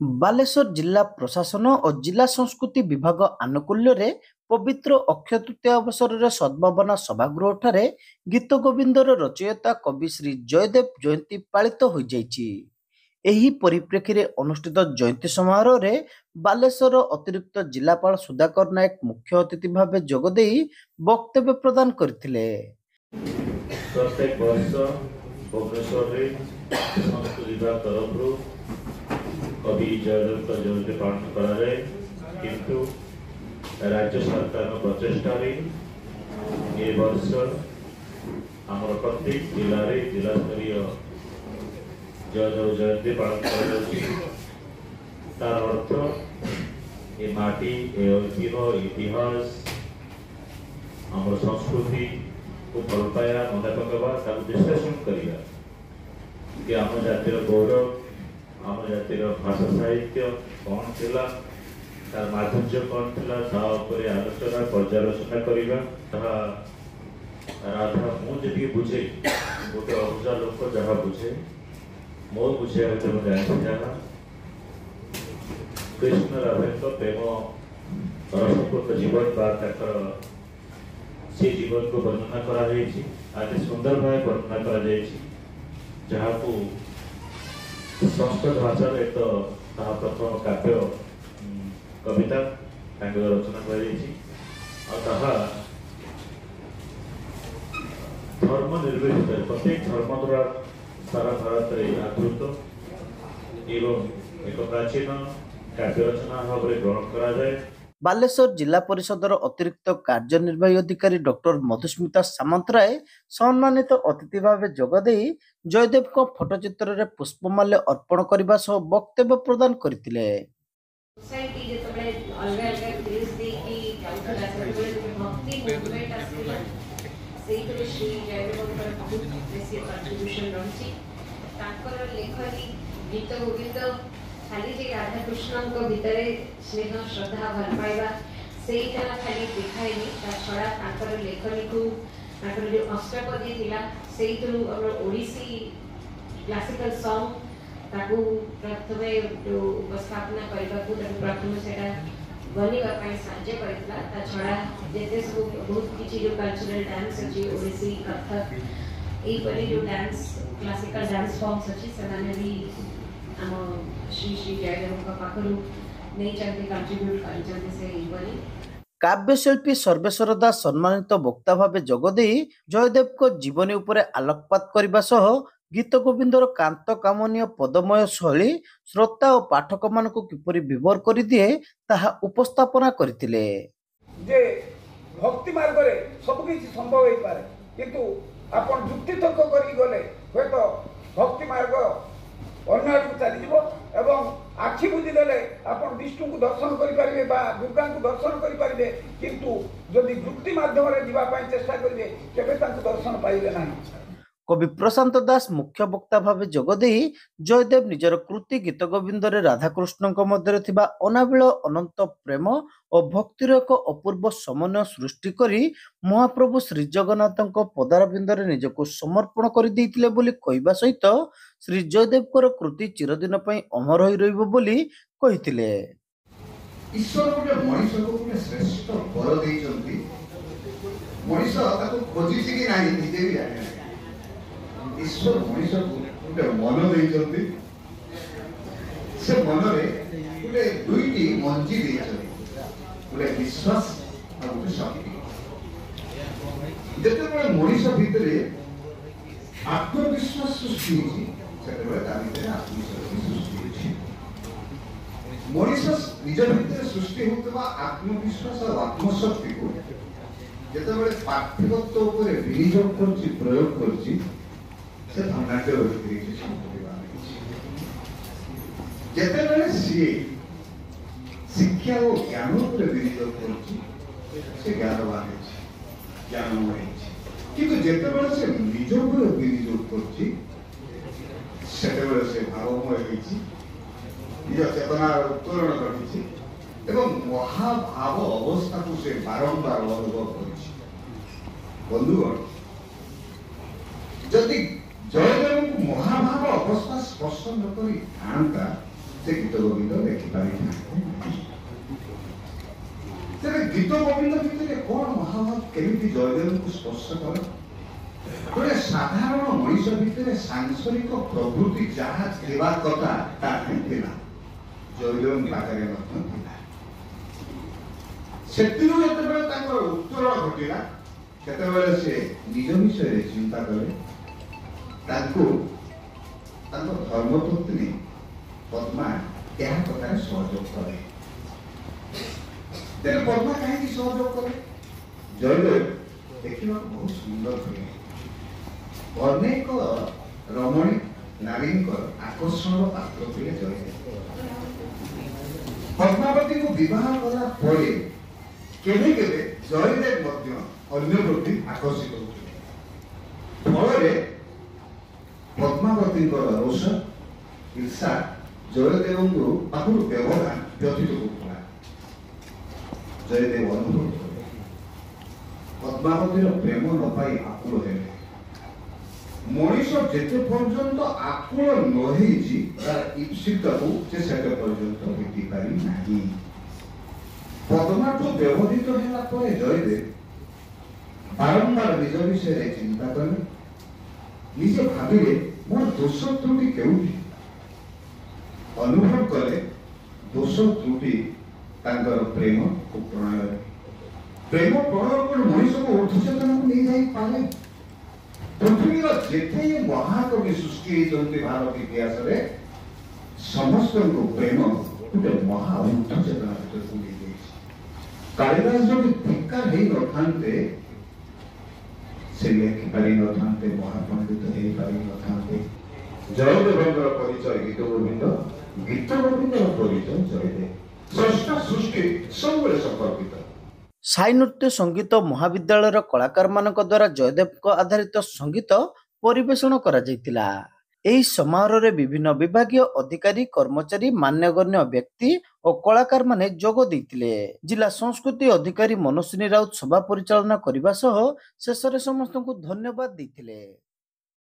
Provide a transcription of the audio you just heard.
ବାଲେଶ୍ୱର ଜିଲ୍ଲା ପ୍ରଶାସନ ଓ ଜିଲ୍ଲା ସଂସ୍କୃତି ବିଭାଗ ଆନୁକୂଲ୍ୟରେ ପବିତ୍ର ଅକ୍ଷୟ ତୃତୀୟା ଅବସରରେ ସଦ୍ଭାବନା ସଭାଗୃହଠାରେ ଗୀତ ଗୋବିନ୍ଦର ରଚୟିତା କବି ଶ୍ରୀ ଜୟଦେବ ଜୟନ୍ତୀ ପାଳିତ ହୋଇଯାଇଛି। ଏହି ପରିପ୍ରେକ୍ଷୀରେ ଅନୁଷ୍ଠିତ ଜୟନ୍ତୀ ସମାରୋହରେ ବାଲେଶ୍ୱର ଅତିରିକ୍ତ ଜିଲ୍ଲାପାଳ ସୁଧାକର ନାୟକ ମୁଖ୍ୟ ଅତିଥି ଭାବେ ଯୋଗଦେଇ ବକ୍ତବ୍ୟ ପ୍ରଦାନ କରିଥିଲେ। प्रत्येक वर्ष भुवनेश्वर संस्कृत विभाग तरफ कवि जयदेव जयंती पालन कराए किंतु राज्य सरकार प्रचेषा ए वर्ष आम प्रत्येक जिले में जिला स्तरीय जयदेव जयंती पालन तार अर्थ ए माटी ए ऐतिह्य इतिहास आम संस्कृति को भल पाया मन पकड़ा विश्लेषण करवा कि आम जातिर गौरव आम जातिर भाषा साहित्य कौन थिला तार माधुर्य कौन थिला आलोचना पर्यालोचना करवा राधा मुझे बुझे गोटे अबुझा लोक जहाँ बुझे मो बुझे जानी जहाँ कृष्ण राधा प्रेम रसपूर्ण जीवन बार से जीवन को वर्णना करा सुंदर भाव वर्णना करा जहाँ को संस्कृत भाषा एक तो प्रथम काव्य कविता रचना कर धर्म निर्विशेष प्रत्येक धर्म द्वारा सारा भारत में आदृत एवं एक प्राचीन काव्य रचना भाव में ग्रहण करा जाए। बालेश्वर जिला परिषदर अतिरिक्त कार्यनिर्वाही अधिकारी डॉक्टर मधुस्मिता सामंतराय सम्मानित अतिथि भाव जोगदे जयदेव को फोटोचित्र रे पुष्पमाल्य अर्पण करने सह वक्तव्य प्रदान करथिले। खाली जे राधा कृष्ण भितर स्नेह श्रद्धा भल पाइबा से खाली देखाएनि छड़ा लेखनी को जो अष्टपदी थिला से ओडिसी क्लासिकल सॉन्ग प्रथमे जो उपस्थापना करने को प्रथम से बनवा साहय करता छड़ा जिते सब बहुत किसी जो कल्चरल डांस अच्छी ओडिसी कथक यहीपरि जो डांस क्लासिकल डांस फॉर्म्स अच्छी से श्री श्री जयदेव पाखु नहीं चाहते कंट्रीब्यूट कर काव्यशिल्पी सर्वेश्वर दास सम्मानित वक्ता भाव जोगदे जयदेव को जीवनी उपरे आलोकपात करने सह गीत गोविंदर कांत कामनीय पदमय शैली श्रोता और पाठक मान किपरि विभोर कर दिए ताहा उपस्थापना करथिले। जे भक्ति मार्ग रे सब किछि संभव होई पारे किंतु आपण युक्ति तर्क करी गले होय तो भक्ति मार्ग अन्य आड़ चलीज एवं आखि बुझीदे आप विष्णु को दर्शन करेंगे दुर्गा को दर्शन करेंगे किंतु जदि युक्ति माध्यम चेष्टा करेंगे केबे दर्शन पाइबे नहीं। कवि प्रशांत दास मुख्य वक्ता भाव जोगदे जयदेव निजर कृति गीत गोविंद राधाकृष्ण मध्य थिबा अनाबिल अनंत प्रेम और भक्तिर एक अपूर्व समन्वय सृष्टि करी महाप्रभु श्री जगन्नाथ पदारविंद निजक समर्पण कर देइतिले बोली कहबा सहित श्री जयदेव कृति चिरदिन पई अमर होई रहिबो बोली कहितिले। ईश्वर गोटे मनीष को गोटे श्रेष्ठ वर देइचंती मनीष ताको खोजिछि कि नाही निजे भी जाने ईश्वर मनीष को गोटे मन देइचंती से मन रे गोटे दुईटी मंजी देइचंती गोटे विश्वास और गोटे शक्ति जेतेबेले मनीष भितरे आत्मविश्वास सृष्टि होछि सेतेबेले ता भितरे आत्मविश्वास सृष्टि होछि मनीष निज भितर सृष्टि होता आत्मविश्वास और आत्मशक्ति को जितेबाला पार्थिवत्व उपर विनियोग कर प्रयोग कर धनाढ्य सी शिक्षा और ज्ञान उपर विनियोग कर ज्ञानवान ज्ञानमय किंतु जितेबाला से निज उपर विनियोग कर भावमय निज चेतनार उत्तोलन रखी महाभाव अवस्था को से बारंबार अनुभव कर बंधुगण जदि जयदेव को महाभाव अवस्था स्पर्श न कर से गीत गोविंद लेखिपारि तेरे गीत गोविंद भितर कौन महाभाव केमिति जयदेव को स्पर्श कर गोटे साधारण मनीष भितर सांसारिक प्रवृत्ति जहाँ थिबा कथा ताहे थिला जयदेव पाखरे मध्य थिला सेतिरु जेतेबेले ताकर उत्तरण घटिला केतेबेले से निज विषय चिंता करे ताको ताको धर्मपत्नी पद्मा यह कथार सहयोग करे तेरे पद्मा कहीं सहयोग करे जयदेव देखिए बहुत सुंदर थे अनेक रमणी नारी आकर्षण पात्र थे जयदेव पद्मावती को विवाह कला पड़े केवे केवे जयदेव मध्य अन्य प्रति आकर्षित होते फल पद्मावती रोष ईर्षा जयदेव पाखु व्यवधान व्यतीत होता जयदेव अनुभव कले पद्मावतीर प्रेम न पाई आकुल हेले मनीष जेते पर्यंत आकुल न होईची तार ईप्सिता को से सेते पर्यंत बीती पारि नाही पद्मा तो व्यवधित होला परे जयदेव बारंबार निज विषय चिंता कले निजे भाविले मोर दोष त्रुटि केउठी अनुभव कले दोष त्रुटि तांकर प्रेम को प्रणय प्रेम प्रणय को मनीष को ऊर्ध्वचेतना को नहीं जाई पाले पृथ्वी जेते महाकवि सृष्टि होती भारत इतिहास रे समस्त को प्रेम गोटे महा ऊर्ध्वचेतना भीतर को नहीं जाई कालिदास जो धिक्कार हेई नथान्ते से लेखि पारि नथान्ते महापंडित हेई पारि नथान्ते जयदेवଙ୍କର परिचय गीत गोविंद परिचय जयदेव स्रष्टा सृष्टि सबले संपर्कित साई नृत्य संगीत महाविद्यालय कलाकार मानक द्वारा जयदेव आधारित संगीत परिवेषण करा जायतिला। एही समारोह रे विभिन्न विभागीय अधिकारी कर्मचारी मान्यगण्य व्यक्ति और कलाकार माने जोग दैतिले। जिला संस्कृति अधिकारी मनोस्विनी राउत सभा परिचालना करिबा सह शेषरे समस्तଙ୍କୁ धन्यवाद दैतिले।